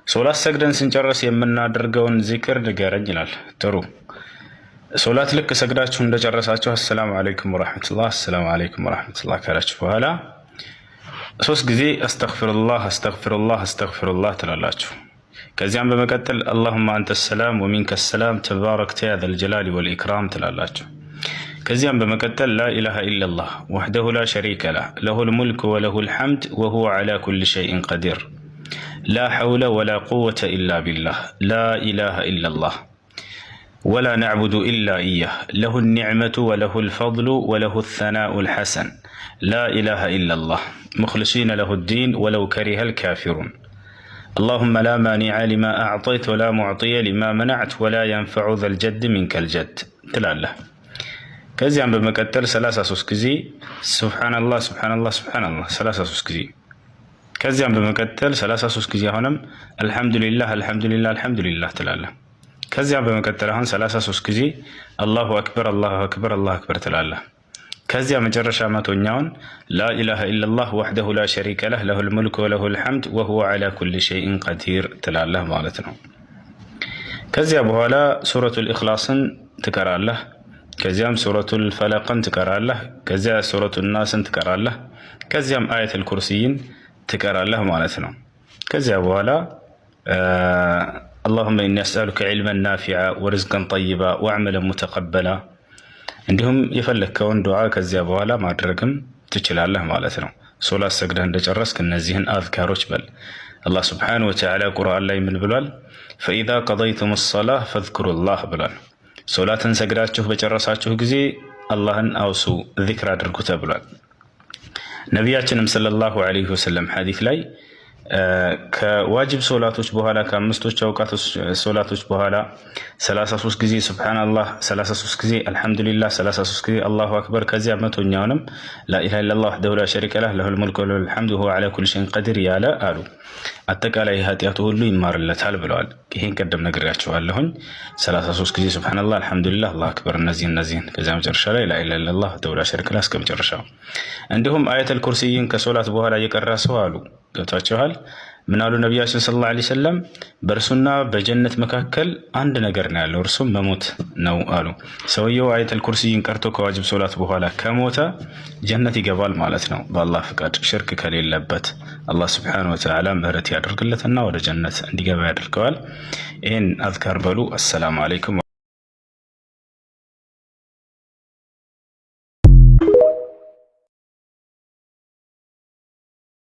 ሶላት ሰግደን ስንጨርስ የምናደርገውን ዚክር ንገረኝ ይላል። ጥሩ ሶላት ልክ ሰግዳችሁ እንደጨረሳችሁ አሰላሙ አለይኩም ወራህመቱላህ አሰላሙ አለይኩም ወራህመቱላህ ካላችሁ በኋላ 3 ጊዜ አስተግፊሩላህ አስተግፊሩላህ አስተግፊሩላህ ትላላችሁ። ከዚያም በመቀጠል አላሁመ አንተ ሰላም ወሚንከ ሰላም ተባረክተ ያ ዘል ጀላሊ ወል ኢክራም ትላላችሁ። ከዚያም በመቀጠል ላኢላሃ ኢለላህ ወህደሁ ላ ሸሪከ ለህ ለሁል ሙልክ ወለሁል ሐምድ ወሁወ ዐላ ኩሊ ሸይኢን ቀዲር ላ ሐውለ ወላ ቁወተ ኢላ ቢላህ ላ ኢላሃ ኢለላህ ወላ ነዕቡዱ ኢላ ኢያህ ለሁ ኒዕመቱ ወለሁ ልፈድሉ ወለሁ ሰናኡ ልሐሰን ላ ኢላሃ ኢለላህ ሙኽሊሲነ ለሁ ዲን ወለው ከሪሀ ልካፊሩን اللهم لا مانع لما أعطيت ولا معطي لما منعت ولا ينفع ذا الجد منك الجد تلاله. كزيان بمكتل 33 كزي سبحان الله سبحان الله سبحان الله 33 كزي. كزيان بمكتل 33 كزي هونم الحمد لله الحمد لله الحمد لله تلاله. كزيان بمكتل هون 33 كزي الله أكبر الله أكبر الله أكبر تلاله. كزيا مجرشا ما تونيون لا إله إلا الله وحده لا شريك له له الملك وله الحمد وهو على كل شيء قدير تلا مالتنا. كزيا بهالا سورة الإخلاص تكرر له كزيام سورة الفلق تكرر له كزيا سورة الناس تكرر له كزيام آية الكرسيين تكرر له مالتنا. كزيا بهالا اللهم إني أسألك علما نافعا ورزقا طيبا وعملا متقبلا እንዲሁም የፈለከውን ዱዓ ከዚያ በኋላ ማድረግም ትችላለህ ማለት ነው። ሶላት ሰግደህ እንደጨረስክ እነዚህን አዝካሮች በል። አላህ ሱብሓነሁ ወተዓላ ቁርአን ላይ ምን ብሏል? ፈኢዛ ቀደይቱሙ ሰላህ ፈዝኩሩላህ ብሏል። ሶላትን ሰግዳችሁ በጨረሳችሁ ጊዜ አላህን አውሱ ዚክር አድርጉ ተብሏል። ነቢያችንም ሰለላሁ ዐለይሂ ወሰለም ሐዲስ ላይ ከዋጅብ ሶላቶች በኋላ ከአምስቶች አውቃት ሶላቶች በኋላ 33 ጊዜ ሱብሃንአላህ 33 ጊዜ አልሐምዱሊላህ 33 ጊዜ አላሁ አክበር ከዚያ መቶኛውንም ላኢላሃ ኢለላህ ወህደሁ ላ ሸሪከ ለህ ለሁል ሙልኩ ወለሁል ሐምዱ ወሁወ ዐላ ኩሊ ሸይኢን ቀዲር ያለ አሉ አጠቃላይ ኃጢአቱ ሁሉ ይማርለታል ብለዋል። ይሄን ቀደም ነግሬያችኋለሁኝ። 33 ጊዜ ሱብሃንአላህ አልሐምዱሊላህ አላሁ አክበር እነዚህን ከዚያ መጨረሻ ላይ ላኢላሃ ኢለላህ ወህደሁ ላ ሸሪከ ለህ እስከ መጨረሻው። እንዲሁም አየተል ኩርሲይን ከሶላት በኋላ የቀራ ሰው አሉ ገብታችኋል። ምን አሉ ነቢያችን ሰለላሁ ዐለይሂ ወሰለም? በእርሱና በጀነት መካከል አንድ ነገር ነው ያለው እርሱም መሞት ነው አሉ። ሰውየው አየተል ኩርሲይን ቀርቶ ከዋጅብ ሶላት በኋላ ከሞተ ጀነት ይገባል ማለት ነው በአላህ ፍቃድ ሽርክ ከሌለበት። አላህ ሱብሓነሁ ወተዓላ ምህረት ያደርግለትና ወደ ጀነት እንዲገባ ያደርገዋል። ይህን አዝካር በሉ። አሰላሙ አለይኩም